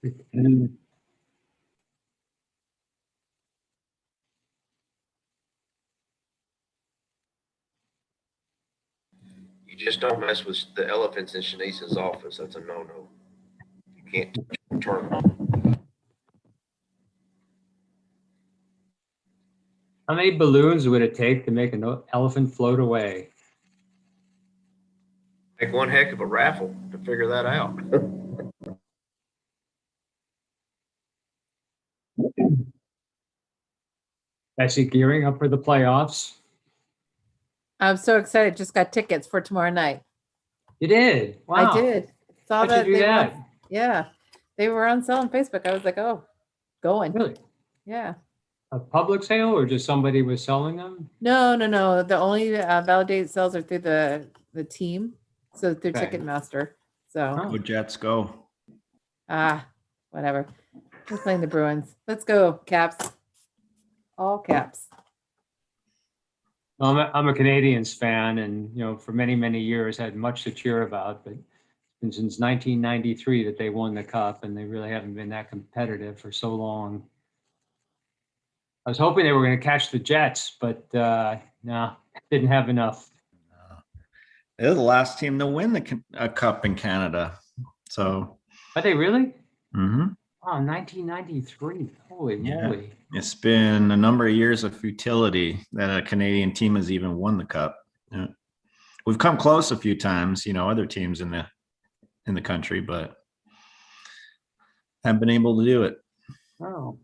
You just don't mess with the elephants in Shanice's office. That's a no-no. You can't turn them on. How many balloons would it take to make an elephant float away? Make one heck of a raffle to figure that out. Actually gearing up for the playoffs. I'm so excited. Just got tickets for tomorrow night. You did? Wow. I did. Saw How'd that you do they that? were, yeah, they were on sale on Facebook. I was like, oh, going. Really? Yeah. A public sale or just somebody was selling them? No. The only validated sales are through the team, so through Okay. Ticketmaster. So Oh. Go Jets, go. whatever. We're playing the Bruins. Let's go, Caps. All Caps. Well, I'm a Canadians fan, and for many, many years had much to cheer about. But it's been since 1993 that they won the cup, and they really haven't been that competitive for so long. I was hoping they were going to catch the Jets, but no, didn't have enough. They're the last team to win a cup in Canada. So. Are they really? Mm-hmm. Oh, 1993. Holy moly. It's been a number of years of futility that a Canadian team has even won the cup. Yeah. We've come close a few times, other teams in the country, but haven't been able to do it. Oh,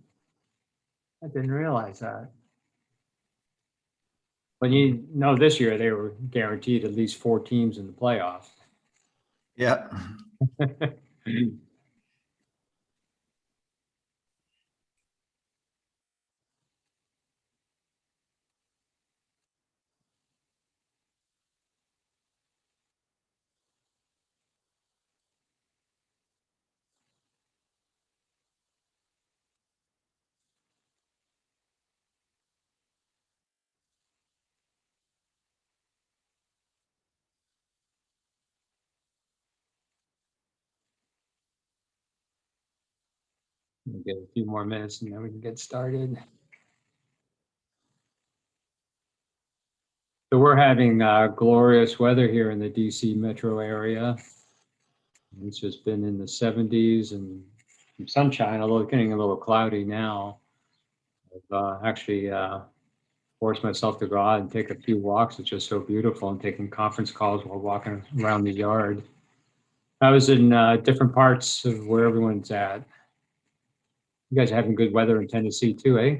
I didn't realize that. But this year they were guaranteed at least 4 teams in the playoffs. Yeah. We'll get a few more minutes and then we can get started. So we're having glorious weather here in the DC metro area. It's just been in the 70s and some sunshine, although it's getting a little cloudy now. I've actually forced myself to go out and take a few walks. It's just so beautiful, and taking conference calls while walking around the yard. I was in different parts of where everyone's at. You guys are having good weather in Tennessee too, eh?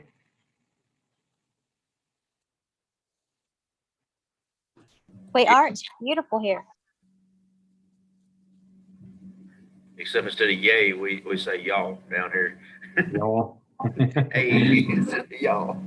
We are. It's beautiful here. Except instead of yay, we say y'all down here. Y'all. Hey, instead of y'all.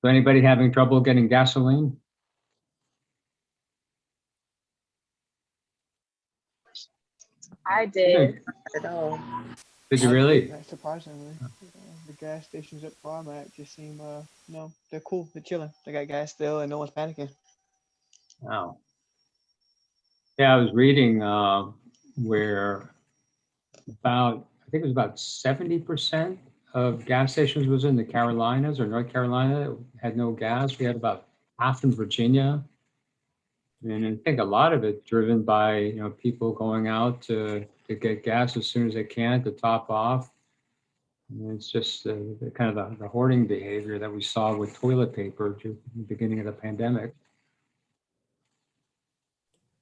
So anybody having trouble getting gasoline? I did. At all. Did you really? Surprisingly, the gas stations at Farmac just seem, no, they're cool. They're chilling. They got gas still, and no one's panicking. Wow. Yeah, I was reading where I think it was about 70% of gas stations was in the Carolinas or North Carolina had no gas. We had about half in Virginia. And I think a lot of it driven by, people going out to get gas as soon as they can to top off. And it's just the kind of the hoarding behavior that we saw with toilet paper at the beginning of the pandemic.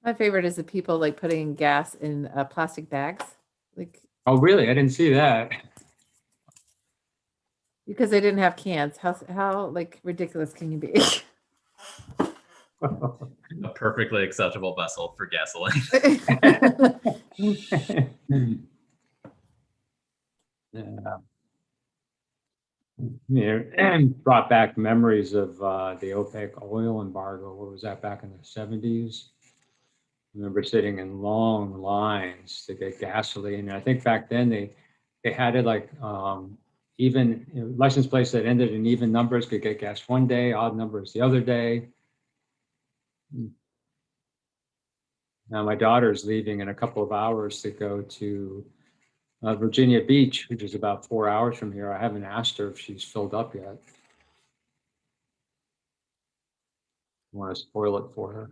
My favorite is the people like putting gas in plastic bags, like Oh, really? I didn't see that. because they didn't have cans. How like ridiculous can you be? A perfectly acceptable vessel for gasoline. Yeah. brought back memories of the OPEC oil embargo. What was that, back in the 70s? I remember sitting in long lines to get gasoline. And I think back then they had it like even license plates that ended in even numbers could get gas one day, odd numbers the other day. Now my daughter's leaving in a couple of hours to go to Virginia Beach, which is about 4 hours from here. I haven't asked her if she's filled up yet. I want to spoil it for her.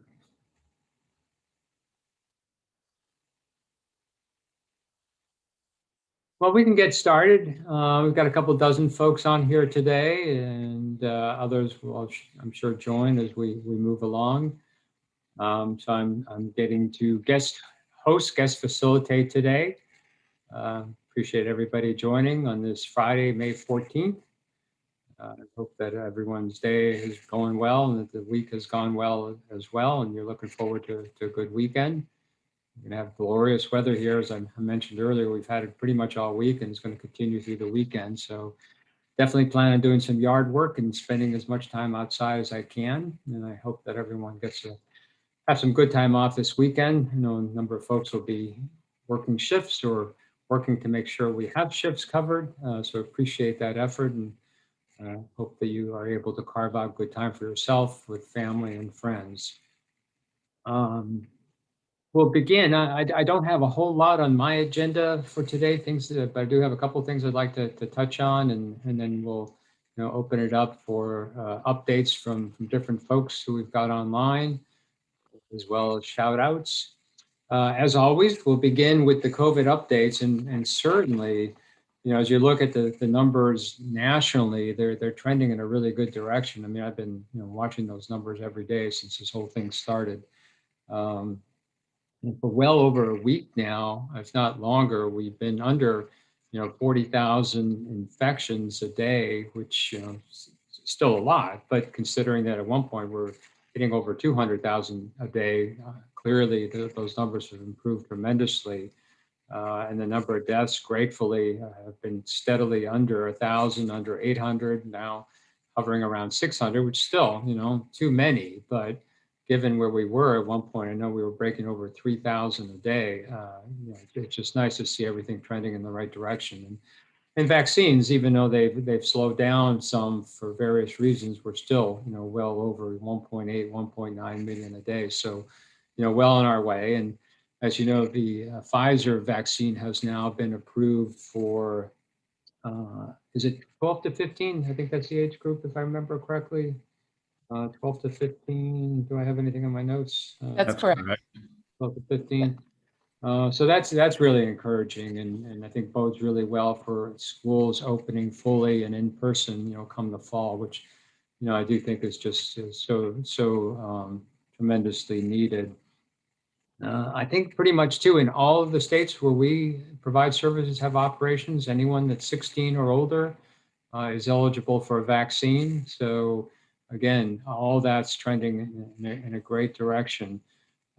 Well, we can get started. We've got a couple dozen folks on here today, and others will, I'm sure, join as we move along. So I'm getting to guest facilitate today. Appreciate everybody joining on this Friday, May 14th. I hope that everyone's day is going well and that the week has gone well as well, and you're looking forward to a good weekend. We're going to have glorious weather here. As I mentioned earlier, we've had it pretty much all week and it's going to continue through the weekend. So definitely plan on doing some yard work and spending as much time outside as I can. And I hope that everyone gets to have some good time off this weekend. I know a number of folks will be working shifts or working to make sure we have shifts covered. So appreciate that effort, and hope that you are able to carve out good time for yourself with family and friends. We'll begin. I don't have a whole lot on my agenda for today, but I do have a couple of things I'd like to touch on, and then we'll open it up for updates from different folks who we've got online, as well as shout outs. As always, we'll begin with the COVID updates, and certainly, as you look at the numbers nationally, they're trending in a really good direction. I mean, I've been watching those numbers every day since this whole thing started. For well over a week now, if not longer, we've been under 40,000 infections a day, which is still a lot, but considering that at one point we're hitting over 200,000 a day, clearly those numbers have improved tremendously. And the number of deaths, gratefully, have been steadily under 1,000, under 800, now hovering around 600, which still, too many. But given where we were at one point, I know we were breaking over 3,000 a day. It's just nice to see everything trending in the right direction. And vaccines, even though they've slowed down some for various reasons, we're still, well over 1.8, 1.9 million a day. So, well on our way. And as you know, the Pfizer vaccine has now been approved for, is it 12 to 15? I think that's the age group, if I remember correctly. 12 to 15. Do I have anything on my notes? That's correct. 12 to 15. So that's really encouraging, and I think bodes really well for schools opening fully and in person, come the fall, which, I do think is just so tremendously needed. I think pretty much too, in all of the states where we provide services, have operations, anyone that's 16 or older is eligible for a vaccine. So again, all that's trending in a great direction.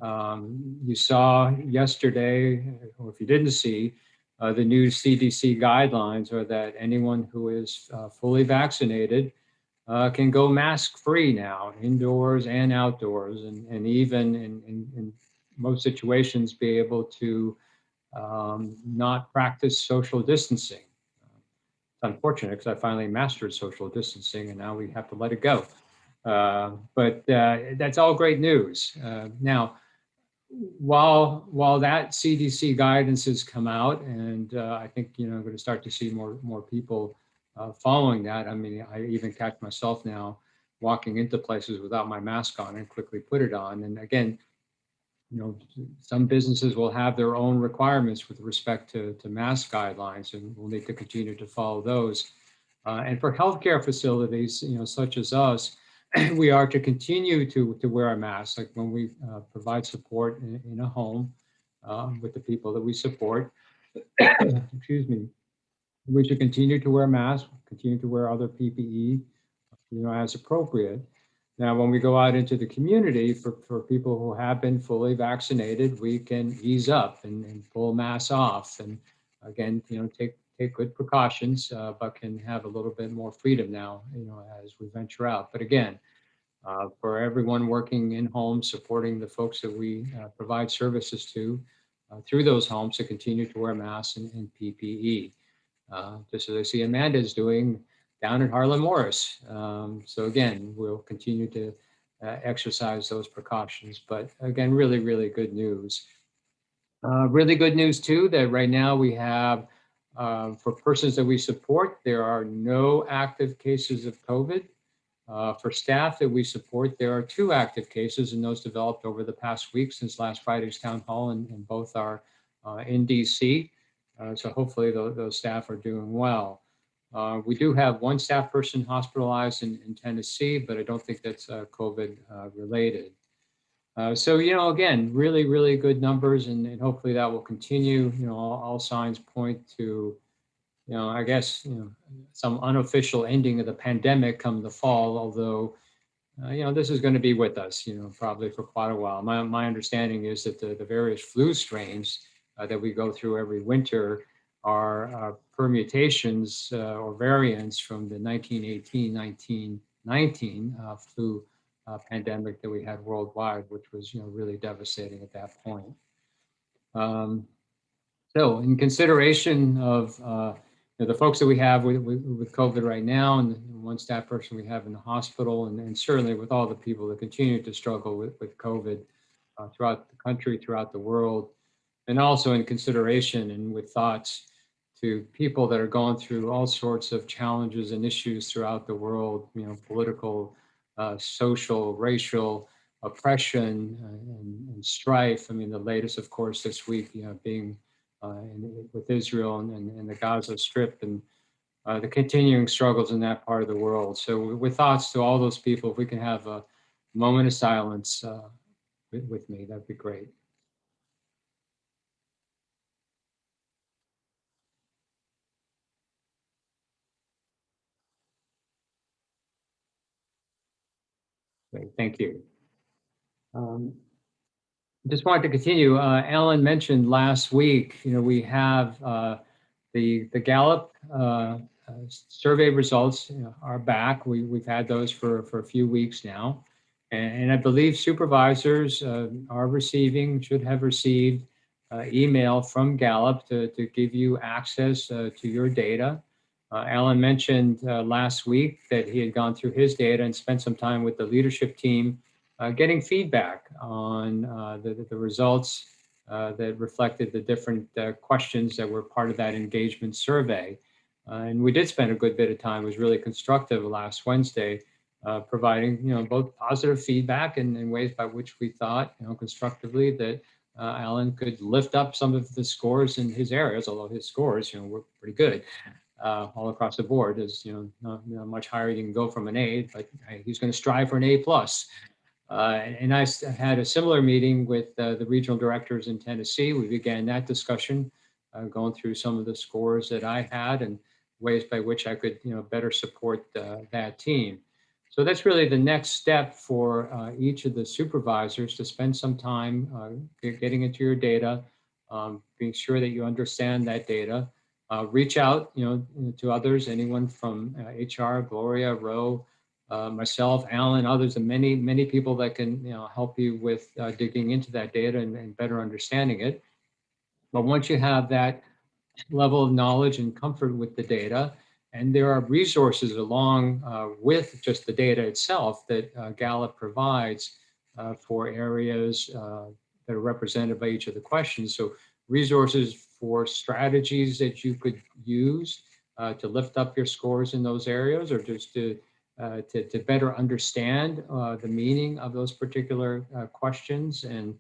You saw yesterday, or if you didn't see, the new CDC guidelines are that anyone who is fully vaccinated can go mask-free now, indoors and outdoors, and even in most situations be able to not practice social distancing. It's unfortunate because I finally mastered social distancing and now we have to let it go. But that's all great news. Now, while that CDC guidance has come out, and I think I'm going to start to see more people following that. I mean, I even catch myself now walking into places without my mask on and quickly put it on. And again, some businesses will have their own requirements with respect to mask guidelines, and we'll need to continue to follow those. And for healthcare facilities, such as us, we are to continue to wear a mask, like when we provide support in a home with the people that we support. Excuse me. We should continue to wear masks, continue to wear other PPE, as appropriate. Now, when we go out into the community, for people who have been fully vaccinated, we can ease up and pull masks off. And again, take take good precautions, but can have a little bit more freedom now, as we venture out. But again, for everyone working in homes, supporting the folks that we provide services to through those homes to continue to wear masks and PPE. Just as I see Amanda is doing down at Harlan Morris. So again, we'll continue to exercise those precautions. But again, really, really good news. Really good news too, that right now we have, for persons that we support, there are no active cases of COVID. For staff that we support, there are 2 active cases, and those developed over the past week since last Friday's town hall, and both are in DC. So hopefully those staff are doing well. We do have 1 staff person hospitalized in Tennessee, but I don't think that's COVID related. So, again, really, really good numbers, and hopefully that will continue. All signs point to, I guess, some unofficial ending of the pandemic come the fall, although, this is going to be with us, probably for quite a while. My understanding is that the various flu strains that we go through every winter are permutations or variants from the 1918-1919 flu pandemic that we had worldwide, which was, really devastating at that point. So in consideration of the folks that we have with COVID right now, and 1 staff person we have in the hospital, and certainly with all the people that continue to struggle with COVID throughout the country, throughout the world, and also in consideration and with thoughts to people that are going through all sorts of challenges and issues throughout the world, political, social, racial, oppression, and strife. I mean, the latest, of course, this week, being with Israel and the Gaza Strip, and the continuing struggles in that part of the world. So with thoughts to all those people, if we can have a moment of silence with me, that'd be great. Great, thank you. Just wanted to continue. Alan mentioned last week, we have the Gallup survey results are back. We've had those for a few weeks now. And I believe supervisors should have received email from Gallup to give you access to your data. Alan mentioned last week that he had gone through his data and spent some time with the leadership team getting feedback on the results that reflected the different questions that were part of that engagement survey. And we did spend a good bit of time. It was really constructive last Wednesday, providing both positive feedback and ways by which we thought constructively that Alan could lift up some of the scores in his areas, although his scores were pretty good all across the board. Is not much higher you can go from an A, but he's going to strive for an A plus. And I had a similar meeting with the regional directors in Tennessee. We began that discussion, going through some of the scores that I had and ways by which I could better support that team. So that's really the next step for each of the supervisors to spend some time getting into your data, being sure that you understand that data. Reach out, to others, anyone from HR, Gloria, Ro, myself, Alan, others, and many people that can help you with digging into that data and better understanding it. But once you have that level of knowledge and comfort with the data, and there are resources along with just the data itself that Gallup provides for areas that are represented by each of the questions. So resources for strategies that you could use to lift up your scores in those areas, or just to better understand the meaning of those particular questions and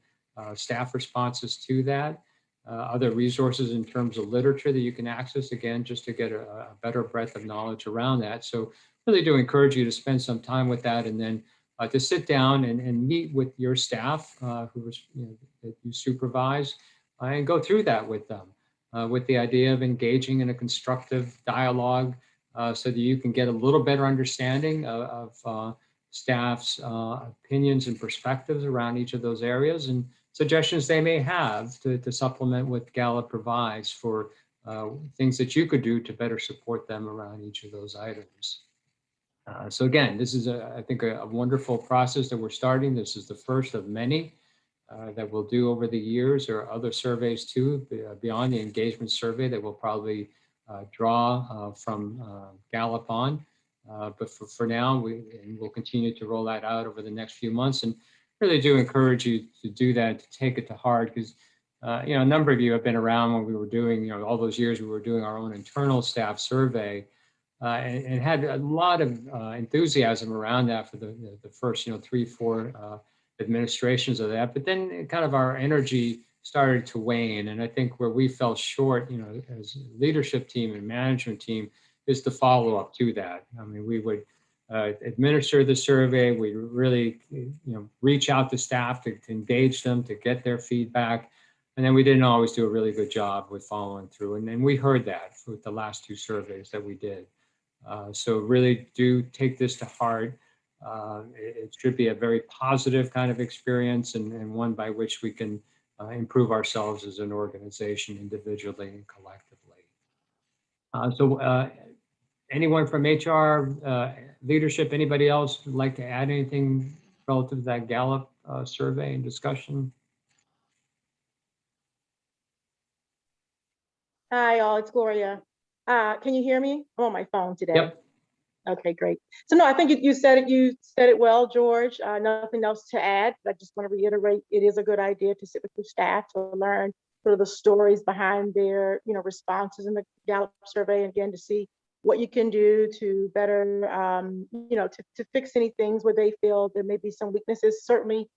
staff responses to that. Other resources in terms of literature that you can access, again, just to get a better breadth of knowledge around that. So really do encourage you to spend some time with that, and then to sit down and meet with your staff that you supervise and go through that with them with the idea of engaging in a constructive dialogue so that you can get a little better understanding of staff's opinions and perspectives around each of those areas, and suggestions they may have to supplement what Gallup provides for things that you could do to better support them around each of those items. So again, this is, I think, a wonderful process that we're starting. This is the first of many that we'll do over the years. There are other surveys too, beyond the engagement survey that we'll probably draw from Gallup on. But for now, we'll continue to roll that out over the next few months, and really do encourage you to do that, to take it to heart, because you know, a number of you have been around when we were doing, you know, all those years we were doing our own internal staff survey, and had a lot of enthusiasm around that for the first, you know, 3-4 administrations of that. But then kind of our energy started to wane, and I think where we fell short, you know, as a leadership team and management team, is the follow up to that. I mean, we would administer the survey, we really, you know, reach out to staff to engage them, to get their feedback. And then we didn't always do a really good job with following through. And then we heard that with the last 2 surveys that we did. So really do take this to heart. It should be a very positive kind of experience, and one by which we can improve ourselves as an organization, individually and collectively. So anyone from HR, leadership, anybody else would like to add anything relative to that Gallup survey and discussion? Hi, all. It's Gloria. Can you hear me? I'm on my phone today. Yep. Okay, great. So no, I think you said it. You said it well, George. Nothing else to add. I just want to reiterate: it is a good idea to sit with your staff to learn sort of the stories behind their, you know, responses in the Gallup survey. Again, to see what you can do to better, you know, to fix any things where they feel there may be some weaknesses. Certainly,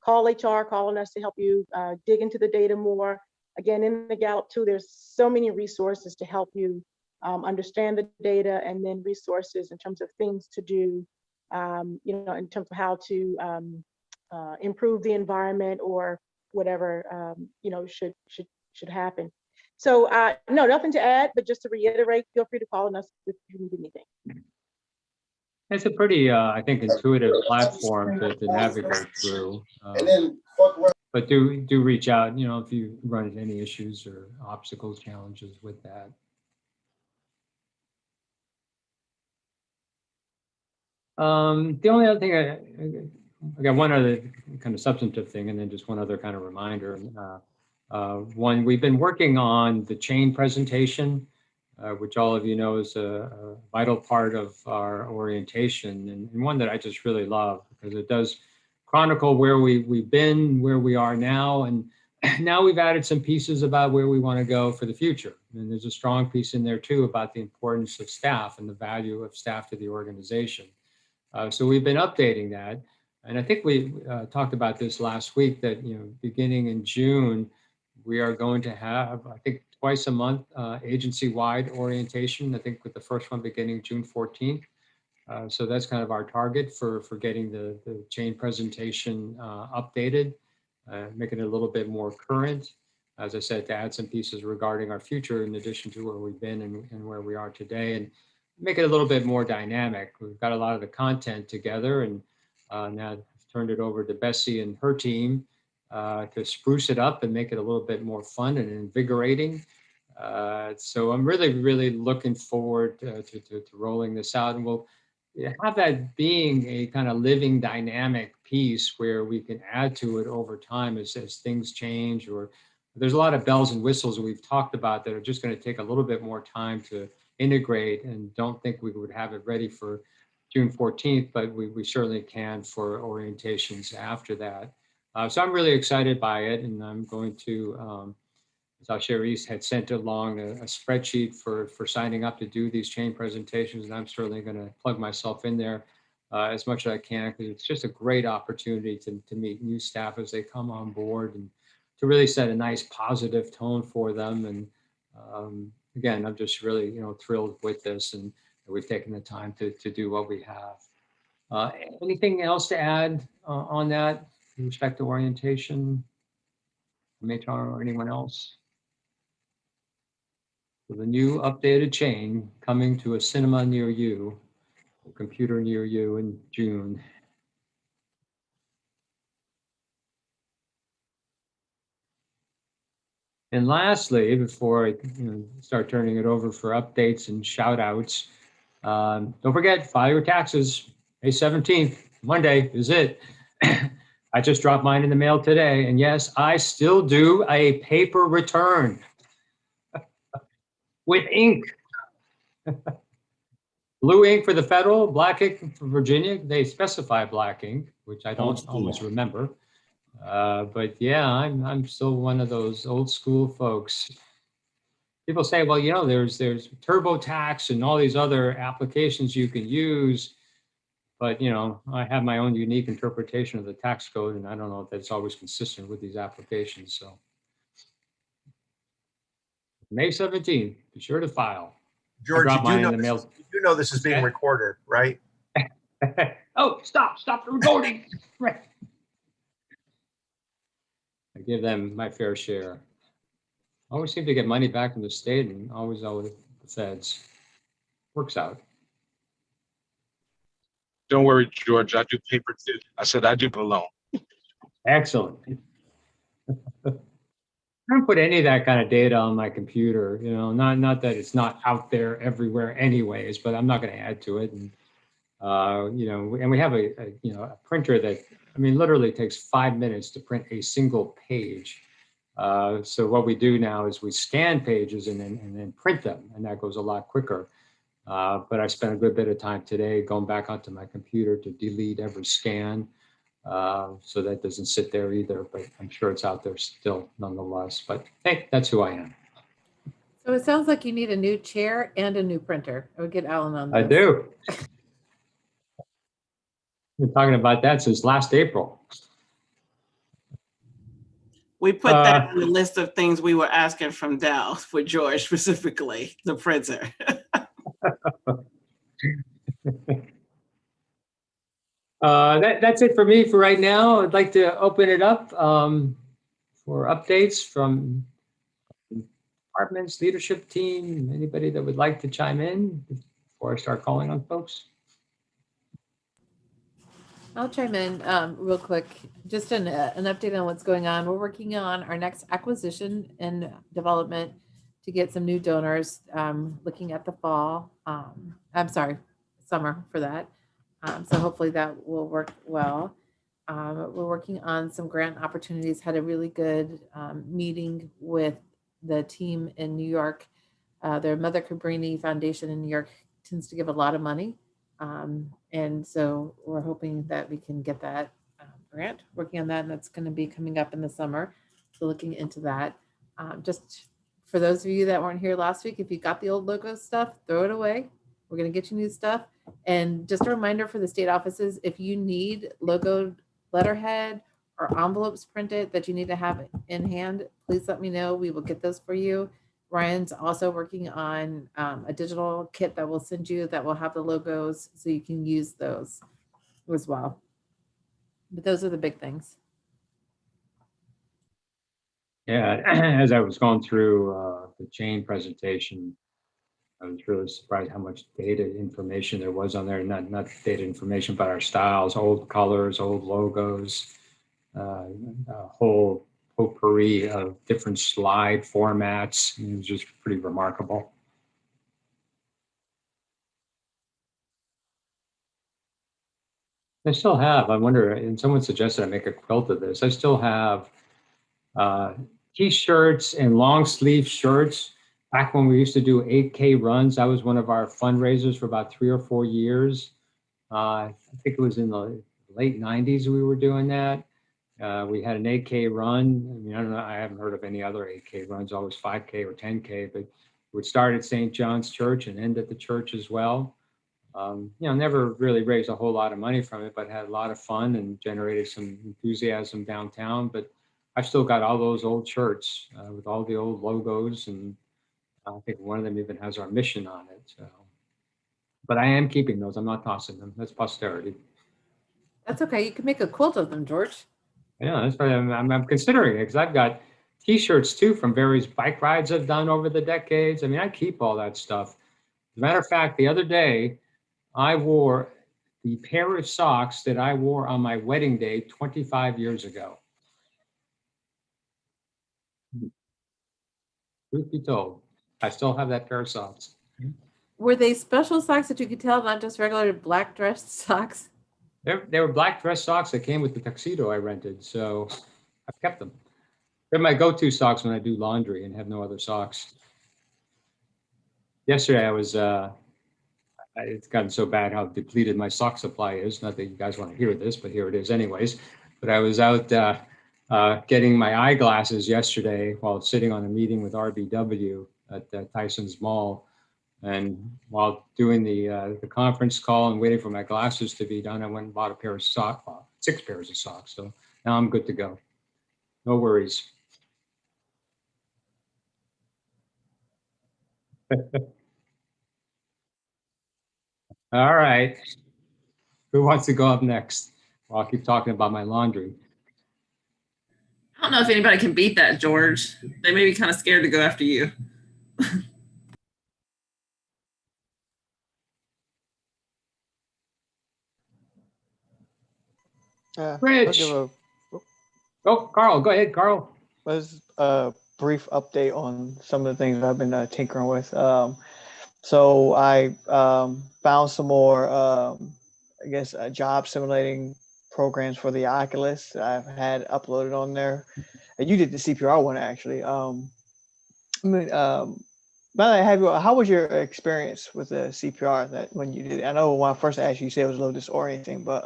call HR, call on us to help you dig into the data more. Again, in the Gallup too, there's so many resources to help you understand the data, and then resources in terms of things to do, you know, in terms of how to improve the environment or whatever, you know, should happen. So no, nothing to add, but just to reiterate, feel free to call on us if you need anything. It's a pretty, I think, intuitive platform to navigate through. But do reach out, you know, if you run into any issues or obstacles, challenges with that. The only other thing, I got one other kind of substantive thing, and then just one other kind of reminder. One, we've been working on the chain presentation, which all of you know is a vital part of our orientation, and one that I just really love because it does chronicle where we've been, where we are now, and now we've added some pieces about where we want to go for the future. And there's a strong piece in there too about the importance of staff and the value of staff to the organization. So we've been updating that. And I think we talked about this last week that, you know, beginning in June, we are going to have, I think, twice a month agency-wide orientation. I think with the first one beginning June 14th. So that's kind of our target for getting the chain presentation updated, making it a little bit more current. As I said, to add some pieces regarding our future in addition to where we've been and where we are today, and make it a little bit more dynamic. We've got a lot of the content together, and now I've turned it over to Bessie and her team to spruce it up and make it a little bit more fun and invigorating. So I'm really looking forward to rolling this out, and we'll have that being a kind of living dynamic piece where we can add to it over time as things change, or there's a lot of bells and whistles that we've talked about that are just going to take a little bit more time to integrate, and don't think we would have it ready for June 14th, but we certainly can for orientations after that. So I'm really excited by it, and I'm going to, as Cherise had sent along a spreadsheet for signing up to do these chain presentations, and I'm certainly going to plug myself in there as much as I can, because it's just a great opportunity to meet new staff as they come on board, and to really set a nice positive tone for them. And again, I'm just really, you know, thrilled with this, and we've taken the time to do what we have. Anything else to add on that with respect to orientation from HR or anyone else? So the new updated chain coming to a cinema near you, a computer near you in June. And lastly, before I start turning it over for updates and shout outs, don't forget, file your taxes. May 17th, Monday is it. I just dropped mine in the mail today. And yes, I still do a paper return with ink. Blue ink for the federal, black ink for Virginia. They specify black ink, which I don't always remember. But yeah, I'm still one of those old school folks. People say, well, there's TurboTax and all these other applications you can use, but I have my own unique interpretation of the tax code, and I don't know if that's always consistent with these applications. So, May 17th, be sure to file. George, dropped you do mine know in the this, mail. you do know this is being Okay. recorded, right? Oh, stop the recording. Right. I give them my fair share. I always seem to get money back from the state and always the feds. Works out. Don't worry, George. I do paper too. I said I do alone. Excellent. I don't put any of that kind of data on my computer, not that it's not out there everywhere anyways, but I'm not going to add to it. And, and we have a printer that, literally takes 5 minutes to print a single page. So what we do now is we scan pages and then print them, and that goes a lot quicker. But I spent a good bit of time today going back onto my computer to delete every scan. So that doesn't sit there either, but I'm sure it's out there still nonetheless. But hey, that's who I am. So it sounds like you need a new chair and a new printer. I would get Alan on this. I do. Been talking about that since last April. We put that on the list of things we were asking from Dell for George specifically, the printer. That's it for me for right now. I'd like to open it up for updates from departments, leadership team, anybody that would like to chime in before I start calling on folks. I'll chime in real quick. Just an update on what's going on. We're working on our next acquisition and development to get some new donors, looking at the fall. Summer for that. So hopefully that will work well. We're working on some grant opportunities, had a really good meeting with the team in New York. Their Mother Cabrini Foundation in New York tends to give a lot of money. And so we're hoping that we can get that grant, working on that, and that's going to be coming up in the summer. So looking into that. Just for those of you that weren't here last week, if you got the old logo stuff, throw it away. We're going to get you new stuff. And just a reminder for the state offices, if you need logoed letterhead or envelopes printed that you need to have in hand, please let me know. We will get those for you. Ryan's also working on a digital kit that we'll send you that will have the logos so you can use those as well. But those are the big things. Yeah, as I was going through the chain presentation, I was really surprised how much data information there was on there. Not data information, but our styles, old colors, old logos, a whole potpourri of different slide formats. It was just pretty remarkable. I still have, I wonder, and someone suggested I make a quilt of this. I still have T-shirts and long sleeve shirts. Back when we used to do 8K runs, that was one of our fundraisers for about 3 or 4 years. I think it was in the late 90s we were doing that. We had an 8K run. I don't know, I haven't heard of any other 8K runs, always 5K or 10K, but it would start at St. John's Church and end at the church as well. Never really raised a whole lot of money from it, but had a lot of fun and generated some enthusiasm downtown. But I've still got all those old shirts with all the old logos, and I think one of them even has our mission on it. So, but I am keeping those. I'm not tossing them. That's posterity. That's okay. You can make a quilt of them, George. Yeah, that's why I'm considering it, because I've got T-shirts too from various bike rides I've done over the decades. I keep all that stuff. As a matter of fact, the other day, I wore the pair of socks that I wore on my wedding day 25 years ago. Truth be told, I still have that pair of socks. Were they special socks that you could tell, not just regular black dress socks? They were black dress socks that came with the tuxedo I rented, so I've kept them. They're my go-to socks when I do laundry and have no other socks. Yesterday I was, it's gotten so bad how depleted my sock supply is. Not that you guys want to hear this, but here it is anyways. But I was out getting my eyeglasses yesterday while sitting on a meeting with RBW at Tyson's Mall. And while doing the conference call and waiting for my glasses to be done, I went and bought a pair of socks, 6 pairs of socks. So now I'm good to go. No worries. All right. Who wants to go up next? Well, I'll keep talking about my laundry. I don't know if anybody can beat that, George. They may be kind of scared to go after you. I'll Rich. give Oh, Carl, go ahead, Carl. a brief update on some of the things I've been tinkering with. So I found some more, I guess, job simulating programs for the Oculus that I've had uploaded on there. And you did the CPR one, actually. I mean, now that I have you, how was your experience with the CPR that when you did it? I know when I first asked you, you said it was a little disorienting, but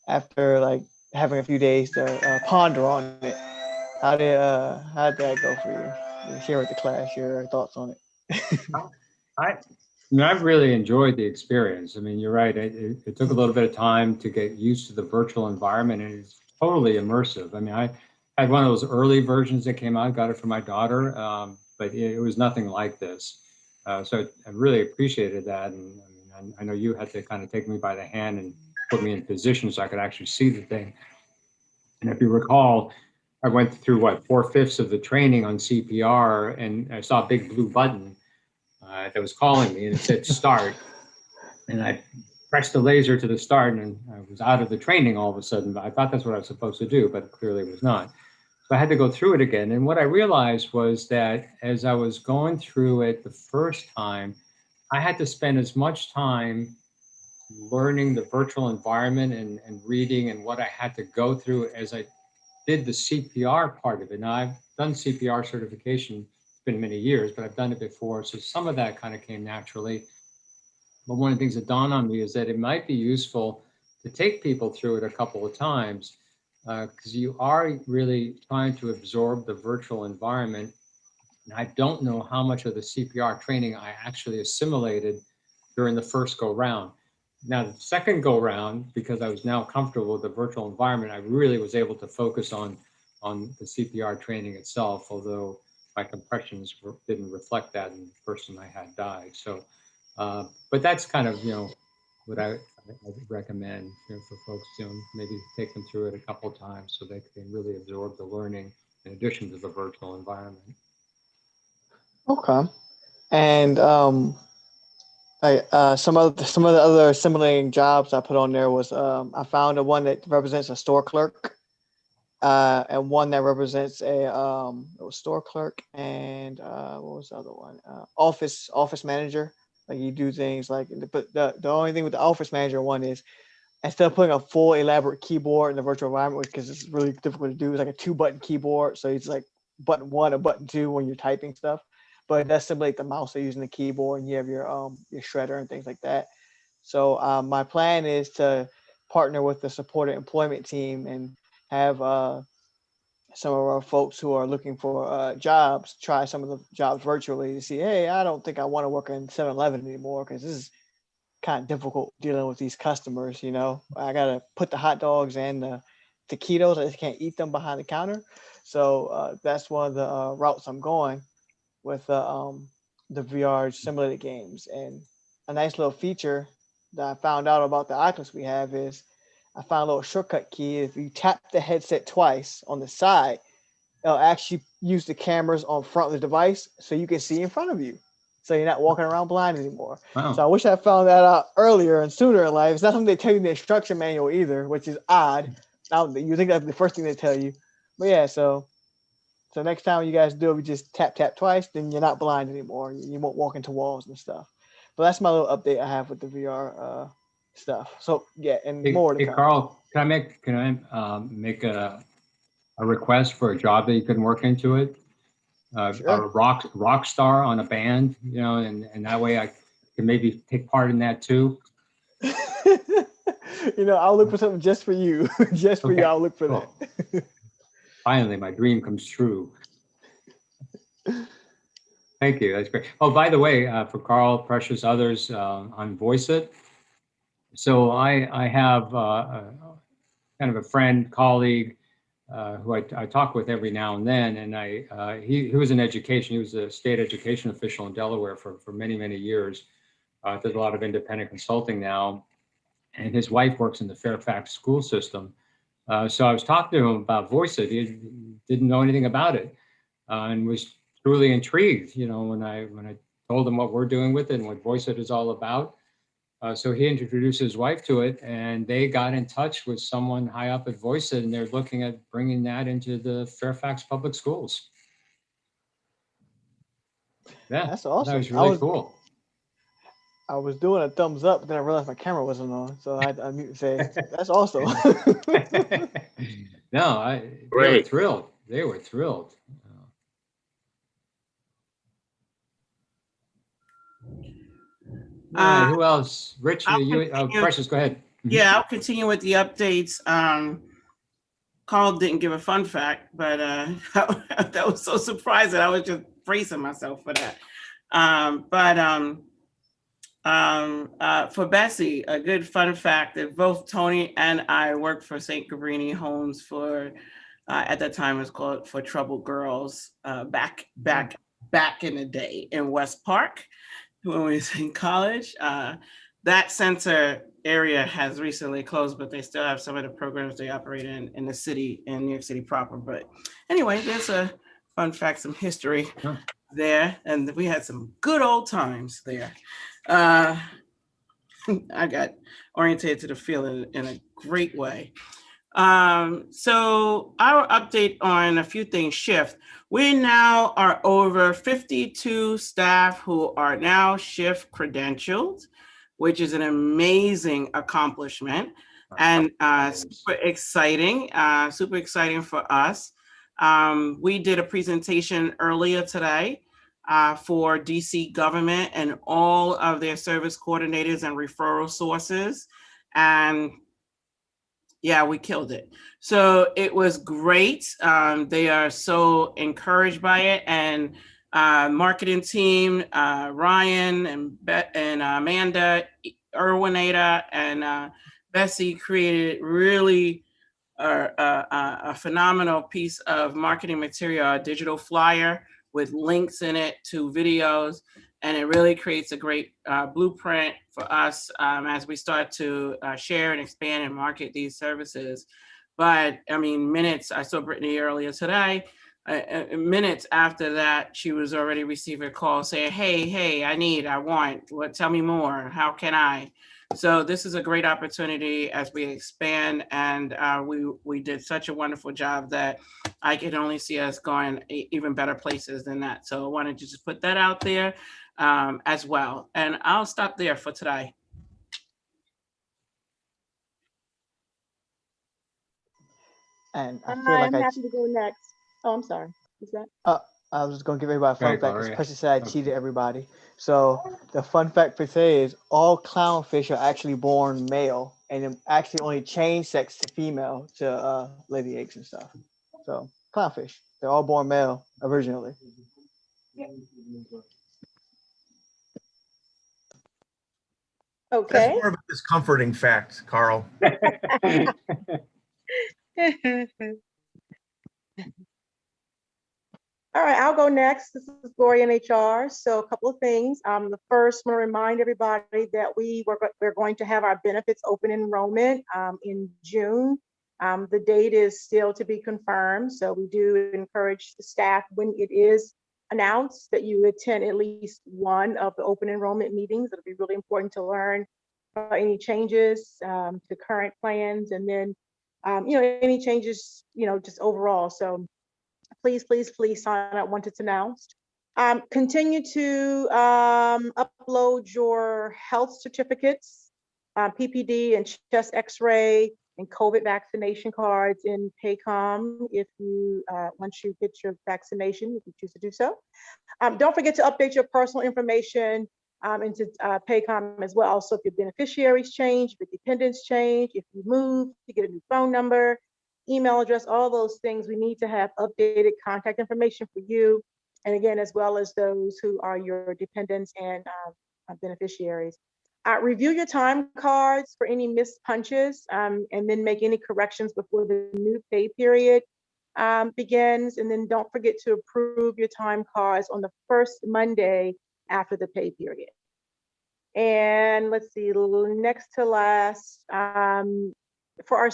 after like having a few days to ponder on it, how did that go for you? Share with the class your thoughts on it. I've really enjoyed the experience. I mean, you're right. It took a little bit of time to get used to the virtual environment, and it's totally immersive. I mean, I had one of those early versions that came out, got it for my daughter, but it was nothing like this. So I really appreciated that. And I mean, I know you had to kind of take me by the hand and put me in position so I could actually see the thing. And if you recall, I went through 4/5 of the training on CPR, and I saw a big blue button that was calling me, and it said start. And I pressed the laser to the start, and I was out of the training all of a sudden. But I thought that's what I was supposed to do, but clearly it was not. So I had to go through it again. And what I realized was that as I was going through it the first time, I had to spend as much time learning the virtual environment and reading and what I had to go through as I did the CPR part of it. Now, I've done CPR certification. It's been many years, but I've done it before. So some of that kind of came naturally. But one of the things that dawned on me is that it might be useful to take people through it a couple of times because you are really trying to absorb the virtual environment. And I don't know how much of the CPR training I actually assimilated during the first go round. Now, the second go round, because I was now comfortable with the virtual environment, I really was able to focus on the CPR training itself, although my compressions didn't reflect that, and the person I had died. So, but that's kind of, what I would recommend for folks, maybe take them through it a couple of times so they can really absorb the learning in addition to the virtual environment. Okay. And some of the other simulating jobs I put on there was I found one that represents a store clerk, and one that represents a store clerk, and what was the other one? Office manager. Like you do things like, but the only thing with the office manager one is instead of putting a full elaborate keyboard in the virtual environment, because it's really difficult to do, it's like a 2-button keyboard. So it's like button 1 and button 2 when you're typing stuff. But it does simulate the mouse they're using the keyboard, and you have your shredder and things like that. So my plan is to partner with the supported employment team and have some of our folks who are looking for jobs try some of the jobs virtually to see, hey, I don't think I want to work in 7-Eleven anymore because this is kind of difficult dealing with these customers. I got to put the hot dogs and the taquitos. I just can't eat them behind the counter. So that's one of the routes I'm going with the VR simulated games. And a nice little feature that I found out about the Oculus we have is I found a little shortcut key. If you tap the headset twice on the side, it'll actually use the cameras on front of the device so you can see in front of you. So you're not walking around blind anymore. Wow. So I wish I found that out earlier and sooner in life. It's not something they tell you in the instruction manual either, which is odd. Now you think that's the first thing they tell you. But yeah, so So next time you guys do it, we just tap twice, then you're not blind anymore. You won't walk into walls and stuff. But that's my little update I have with the VR stuff. So yeah, and Hey, more to hey, come. Carl, can I make a request for a job that you can work into it? A Sure. rock star on a band, you know, and that way I can maybe take part in that too. I'll look for something just for you. Just for you, Okay, I'll look for cool. that. Finally, my dream comes true. Thank you. That's great. Oh, by the way, for Carl, Precious, others on Voice It. So I have kind of a friend, colleague, who I talk with every now and then, and he was in education. He was a state education official in Delaware for many, many years. Does a lot of independent consulting now, and his wife works in the Fairfax school system. So I was talking to him about Voice It. He didn't know anything about it, and was truly intrigued. When I told him what we're doing with it and what Voice It is all about. So he introduced his wife to it, and they got in touch with someone high up at Voice It, and they're looking at bringing that into the Fairfax public schools. Yeah, That's that awesome. was really cool. I was doing a thumbs up, but then I realized my camera wasn't on, so I mute and say, "That's awesome." No, they were Great. thrilled. They were thrilled. Who else? Rich, I'll you, continue. Precious, go ahead. Yeah, I'll continue with the updates. Carl didn't give a fun fact, but that was so surprising. I was just bracing myself for that. For Bessie, a good fun fact that both Tony and I worked for St. Cabrini Homes for, at that time it was called For Troubled Girls, back in the day in West Park when we was in college. That center area has recently closed, but they still have some of the programs they operate in the city, in New York City proper. But anyway, there's a fun fact, some history there, and we had some good old times there. I got orientated to the field in a great way. So our update on a few things shift. We now are over 52 staff who are now shift credentialed, which is an amazing accomplishment and super exciting for us. We did a presentation earlier today for DC government and all of their service coordinators and referral sources. And yeah, we killed it. So it was great. They are so encouraged by it. And marketing team, Ryan and Amanda, Erwinata, and Bessie created really a phenomenal piece of marketing material, a digital flyer with links in it to videos. And it really creates a great blueprint for us as we start to share and expand and market these services. But I mean, I saw Brittany earlier today, minutes after that, she was already receiving a call saying, hey, I want, tell me more, how can I? So this is a great opportunity as we expand, and we did such a wonderful job that I can only see us going even better places than that. So I wanted to just put that out there as well. And I'll stop there for today. And I feel Hi, like I'm happy to go next. Oh, I'm sorry. Is that? I was just gonna give everybody a fun Right, fact, because Gloria. Precious said I cheated everybody. So the fun fact for today is all clownfish are actually born male, and actually only change sex to female to lay the eggs and stuff. So clownfish, they're all born male originally. Okay. That's more of a discomforting fact, Carl. All right, I'll go next. This is Gloria in HR. So a couple of things. The first, I want to remind everybody that we're going to have our benefits open enrollment in June. The date is still to be confirmed. So we do encourage the staff, when it is announced, that you attend at least one of the open enrollment meetings. It'll be really important to learn about any changes to current plans, and then any changes, just overall. So please sign up once it's announced. Continue to upload your health certificates, PPD and chest x-ray and COVID vaccination cards in Paycom if you, once you get your vaccination, if you choose to do so. Don't forget to update your personal information into Paycom as well. So if your beneficiaries change, if your dependents change, if you move, you get a new phone number, email address, all those things, we need to have updated contact information for you. And again, as well as those who are your dependents and beneficiaries. Review your time cards for any missed punches and then make any corrections before the new pay period begins. And then don't forget to approve your time cards on the first Monday after the pay period. And let's see, next to last, for our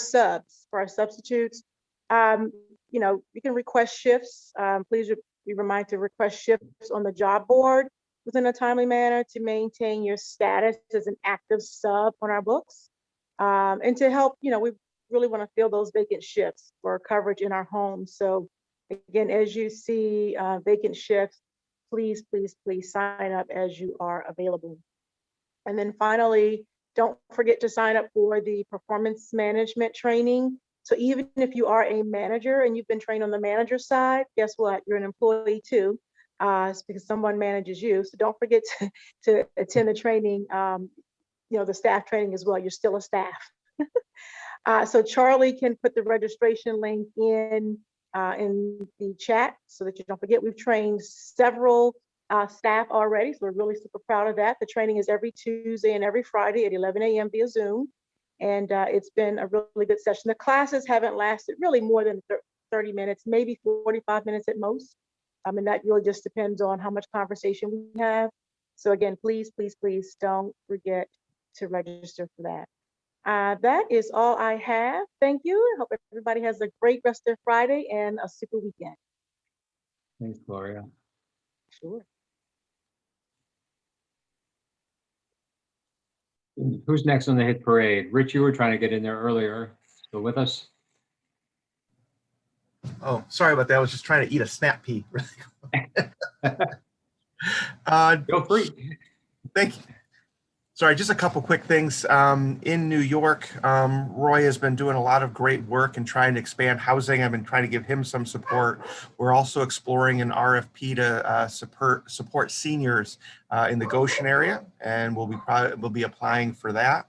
substitutes, you know, you can request shifts. Please be reminded to request shifts on the job board within a timely manner to maintain your status as an active sub on our books. And to help, you know, we really want to fill those vacant shifts for coverage in our homes. So again, as you see vacant shifts, please sign up as you are available. And then finally, don't forget to sign up for the performance management training. So even if you are a manager and you've been trained on the manager side, guess what? You're an employee too, because someone manages you. So don't forget to attend the training, you know, the staff training as well. You're still a staff. So Charlie can put the registration link in the chat so that you don't forget. We've trained several staff already, so we're really super proud of that. The training is every Tuesday and every Friday at 11 a.m. via Zoom. And it's been a really good session. The classes haven't lasted really more than 30 minutes, maybe 45 minutes at most. I mean, that really just depends on how much conversation we have. So again, please don't forget to register for that. That is all I have. Thank you. I hope everybody has a great rest of Friday and a super weekend. Thanks, Gloria. Sure. Who's next on the hit parade? Rich, you were trying to get in there earlier. Still with us? Oh, sorry about that. I was just trying to eat a snap pea. Feel free. Thank you. Sorry, just a couple quick things. In New York, Roy has been doing a lot of great work and trying to expand housing. I've been trying to give him some support. We're also exploring an RFP to support seniors in the Goshen area, and we'll be applying for that.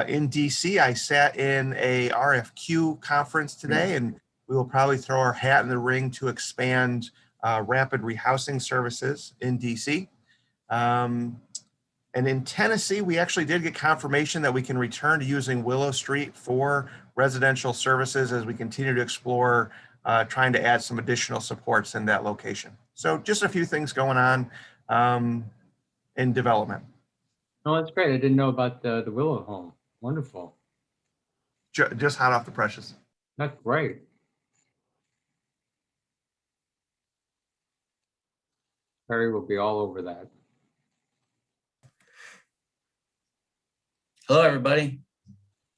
In DC, I sat in a RFQ conference today, and we will probably throw our hat in the ring to expand rapid rehousing services in DC. And in Tennessee, we actually did get confirmation that we can return to using Willow Street for residential services as we continue to explore trying to add some additional supports in that location. So just a few things going on in development. Oh, that's great. I didn't know about the Willow home. Wonderful. Just hot off the presses. That's great. Perry will be all over that. Hello, everybody.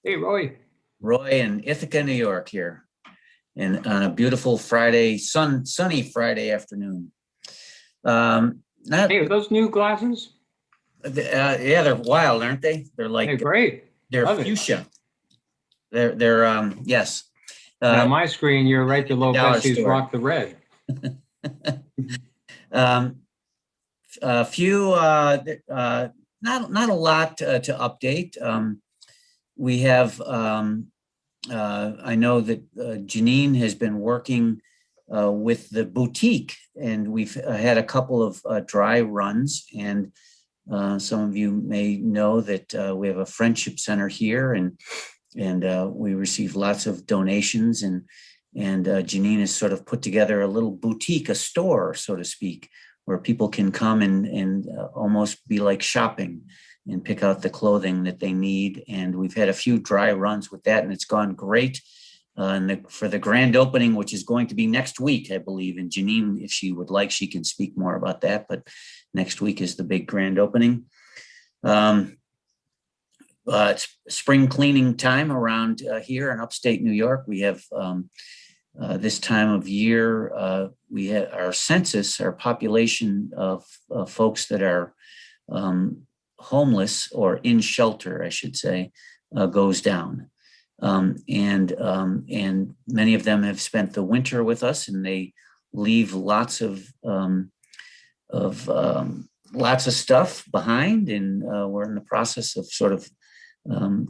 Hey, Roy. Roy in Ithaca, New York here, and on a beautiful Friday, sunny Friday afternoon. Hey, are those new glasses? Yeah, they're wild, aren't they? They're like Hey, great. They're Love fuchsia. They're yes. On my screen, you're right below Bessie's store. Rock the Red. A few. Not a lot to update. We have, I know that Janine has been working with the boutique, and we've had a couple of dry runs, and some of you may know that we have a friendship center here, and we receive lots of donations, and Janine has sort of put together a little boutique, a store, so to speak, where people can come and almost be like shopping and pick out the clothing that they need. And we've had a few dry runs with that, and it's gone great. And for the grand opening, which is going to be next week, I believe, and Janine, if she would like, she can speak more about that, but next week is the big grand opening. It's spring cleaning time around here in upstate New York. We have this time of year, we have our census, our population of folks that are homeless or in shelter, I should say, goes down. And many of them have spent the winter with us, and they leave lots of stuff behind. And we're in the process of sort of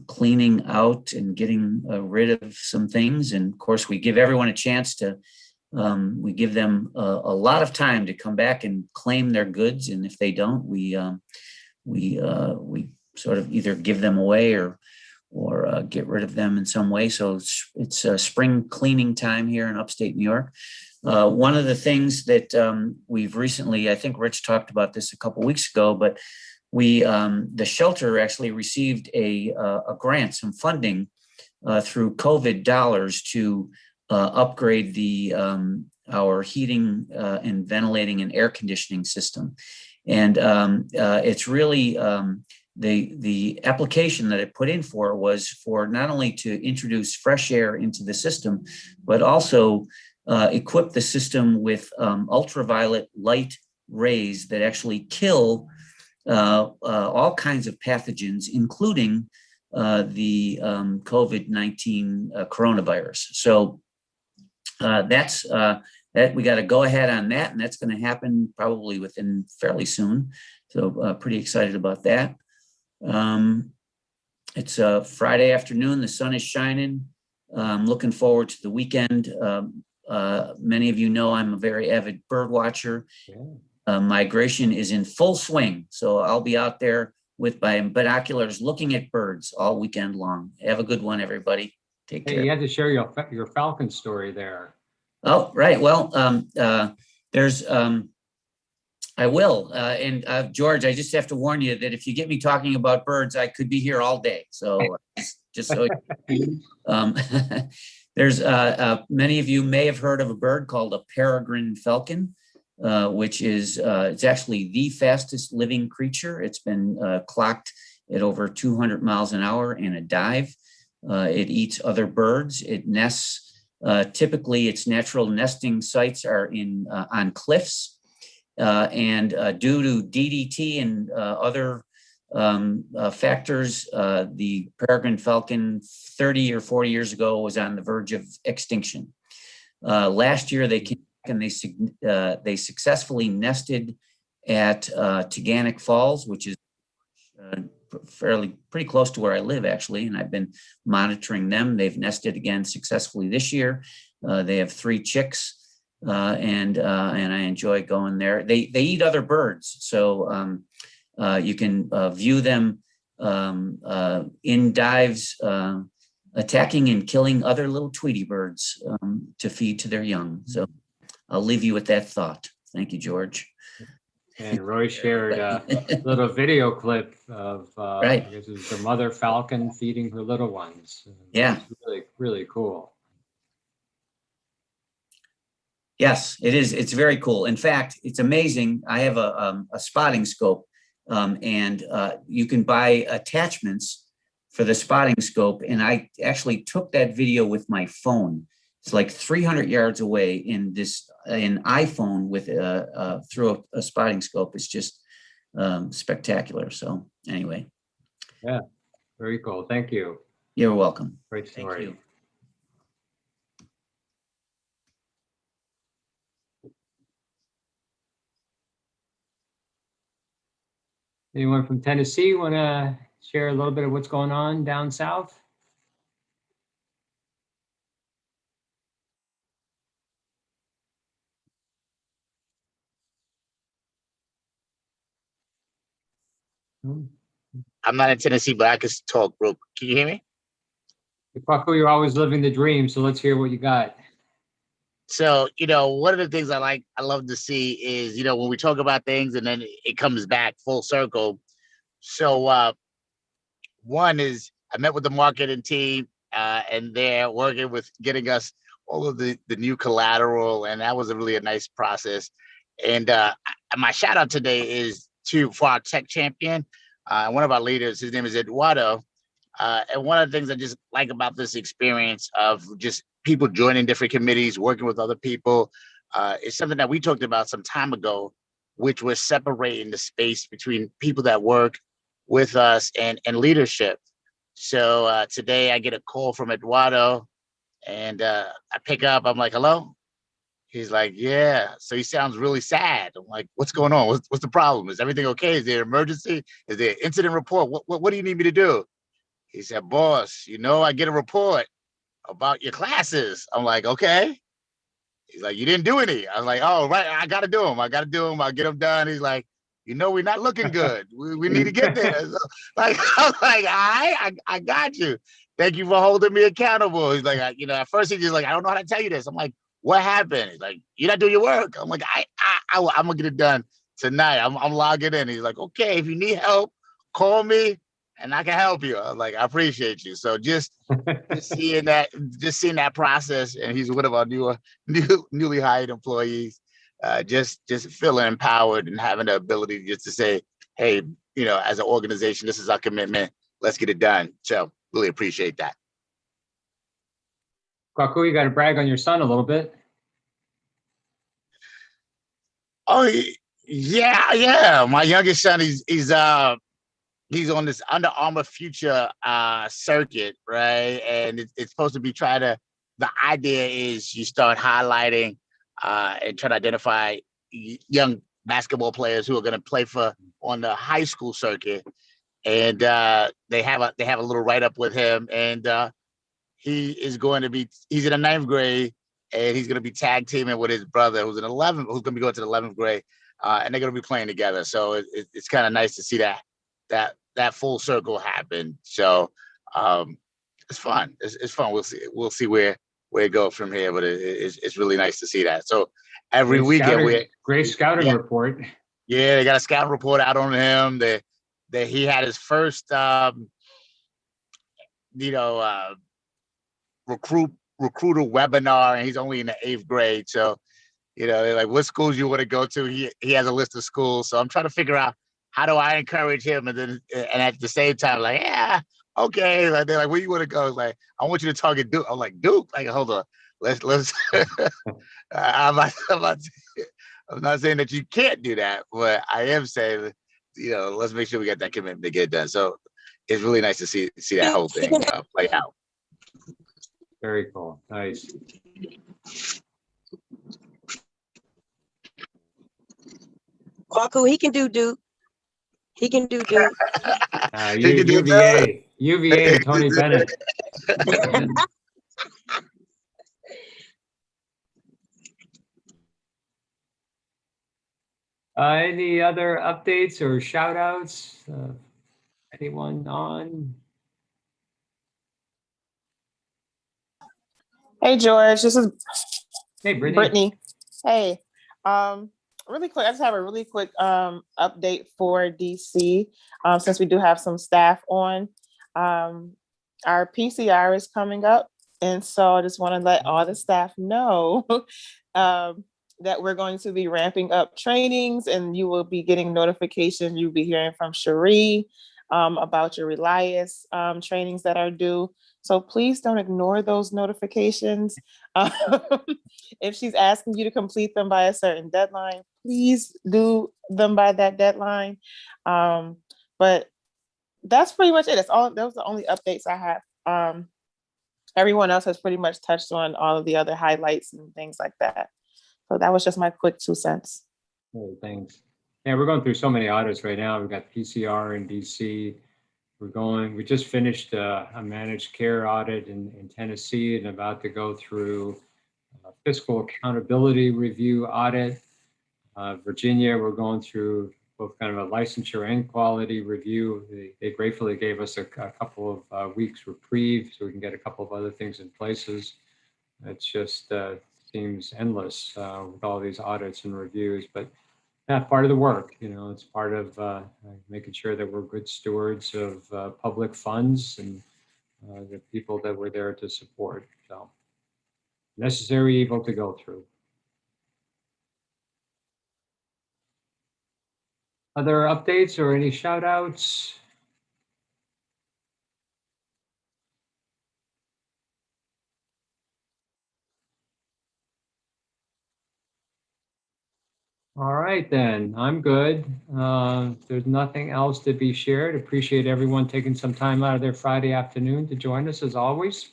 cleaning out and getting rid of some things. And of course, we give everyone a chance to, we give them a lot of time to come back and claim their goods. And if they don't, we sort of either give them away or get rid of them in some way. So it's spring cleaning time here in upstate New York. One of the things that we've recently, I think Rich talked about this a couple weeks ago, but the shelter actually received a grant, some funding through COVID dollars to upgrade our heating and ventilating and air conditioning system. And it's really, the application that it put in for was for not only to introduce fresh air into the system, but also equip the system with ultraviolet light rays that actually kill all kinds of pathogens, including the COVID-19 coronavirus. So that's that we got to go ahead on that, and that's going to happen probably within fairly soon. So pretty excited about that. It's a Friday afternoon. The sun is shining. I'm looking forward to the weekend. Many of you know I'm a very avid bird watcher. Migration is in full swing, so I'll be out there with my binoculars looking at birds all weekend long. Have a good one, everybody. Take care. Hey, you had to share your falcon story there. Oh, right. Well, there's I will. And George, I just have to warn you that if you get me talking about birds, I could be here all day. So just so there's many of you may have heard of a bird called a peregrine falcon, which is it's actually the fastest living creature. It's been clocked at over 200 miles an hour in a dive. It eats other birds. It nests. Typically, its natural nesting sites are on cliffs. And due to DDT and other factors, the peregrine falcon 30 or 40 years ago was on the verge of extinction. Last year, they came back and they successfully nested at Taganic Falls, which is pretty close to where I live, actually, and I've been monitoring them. They've nested again successfully this year. They have 3 chicks. And I enjoy going there. They eat other birds, so you can view them in dives, attacking and killing other little Tweety birds to feed to their young. So I'll leave you with that thought. Thank you, George. And Roy shared a little video clip of Right. I guess it was the mother falcon feeding her little ones. Yeah. It's really, really cool. Yes, it is. It's very cool. In fact, it's amazing. I have a spotting scope, and you can buy attachments for the spotting scope. And I actually took that video with my phone. It's like 300 yards away in an iPhone with through a spotting scope. It's just spectacular. So anyway. Yeah, very cool. Thank you. You're welcome. Great story. Thank you. Anyone from Tennessee want to share a little bit of what's going on down south? I'm not in Tennessee, but I can talk real. Can you hear me? Paco, you're always living the dream, so let's hear what you got. So, one of the things I love to see is, when we talk about things and then it comes back full circle. So, one is I met with the marketing team and they're working with getting us all of the new collateral. And that was really a nice process. And my shout out today is for our tech champion, one of our leaders. His name is Eduardo. And one of the things I just like about this experience of just people joining different committees, working with other people. It's something that we talked about some time ago, which was separating the space between people that work with us and leadership. So today I get a call from Eduardo, and I pick up. I'm like, hello? He's like, yeah. So he sounds really sad. I'm like, what's going on? What's the problem? Is everything okay? Is there an emergency? Is there an incident report? What do you need me to do? He said, boss, I get a report about your classes. I'm like, okay. He's like, you didn't do any. I was like, oh, right. I got to do them. I'll get them done. He's like, we're not looking good. We need to get there. So, I was like, all right, I got you. Thank you for holding me accountable. He's like, at first he's just like, I don't know how to tell you this. I'm like, what happened? He's like, you're not doing your work. I'm like, I'm gonna get it done tonight. I'm logging in. He's like, okay, if you need help, call me and I can help you. I was like, I appreciate you. So just seeing that process, and he's one of our newly hired employees. Just feeling empowered and having the ability just to say, hey, as an organization, this is our commitment. Let's get it done. So really appreciate that. Kwaku, you got to brag on your son a little bit. Oh yeah. My youngest son, he's on this Under Armour Future circuit, right? And it's supposed to be the idea is you start highlighting and try to identify young basketball players who are going to play on the high school circuit. And they have a little write-up with him, and he's in the 9th grade, and he's going to be tag teaming with his brother who's going to be going to the 11th grade, and they're going to be playing together. So it's kind of nice to see that full circle happen. So it's fun. It's fun. We'll see where it goes from here, but it's really nice to see that. So every weekend great scouting report. Yeah, they got a scouting report out on him. That he had his first recruiter webinar, and he's only in the 8th grade. So, they're like, what schools you want to go to? He has a list of schools. So I'm trying to figure out how do I encourage him, and at the same time, like, yeah, okay. Like, they're like, where you want to go? It's like, I want you to target Duke. I'm like, Duke? Like, hold on. Let's I'm not saying that you can't do that, but I am saying, let's make sure we get that commitment to get it done. So it's really nice to see that whole thing play out. Very cool. Nice. Kwaku, he can do Duke. He can do Duke. UVA and Tony Bennett. Any other updates or shout outs? Anyone on? Hey, George, this is Hey, Brittany. Hey, really quick, I just have a really quick update for DC, since we do have some staff on. Our PCR is coming up, and so I just want to let all the staff know that we're going to be ramping up trainings, and you will be getting notifications. You'll be hearing from Cherie about your Relias trainings that are due. So please don't ignore those notifications. If she's asking you to complete them by a certain deadline, please do them by that deadline. But that's pretty much it. Those are the only updates I have. Everyone else has pretty much touched on all of the other highlights and things like that. So that was just my quick 2 cents. Oh, thanks. Yeah, we're going through so many audits right now. We've got PCR in DC. We just finished a managed care audit in Tennessee and about to go through a fiscal accountability review audit. Virginia, we're going through both kind of a licensure and quality review. They gratefully gave us a couple of weeks reprieve so we can get a couple of other things in places. It's just seems endless with all these audits and reviews, but not part of the work. It's part of making sure that we're good stewards of public funds and the people that we're there to support. So necessary evil to go through. Other updates or any shout outs? All right, then, I'm good. If there's nothing else to be shared, appreciate everyone taking some time out of their Friday afternoon to join us as always.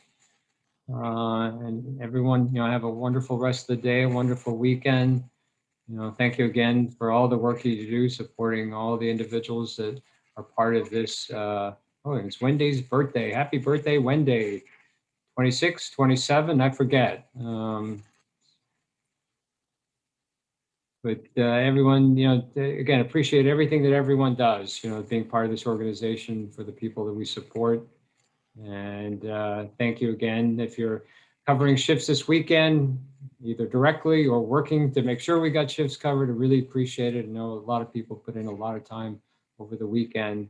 And everyone, have a wonderful rest of the day, a wonderful weekend. Thank you again for all the work you do supporting all the individuals that are part of this. Oh, it's Wendy's birthday. Happy birthday, Wendy. 26, 27, I forget. But everyone, again, appreciate everything that everyone does, being part of this organization for the people that we support. And thank you again. If you're covering shifts this weekend, either directly or working to make sure we got shifts covered, I really appreciate it. I know a lot of people put in a lot of time over the weekend.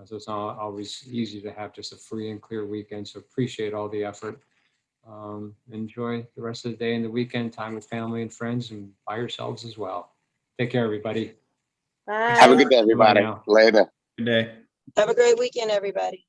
So it's not always easy to have just a free and clear weekend. So appreciate all the effort. Enjoy the rest of the day and the weekend, time with family and friends, and by yourselves as well. Take care, everybody. Bye. Have a good day, Bye everybody. now. Later. Good day. Have a great weekend, everybody.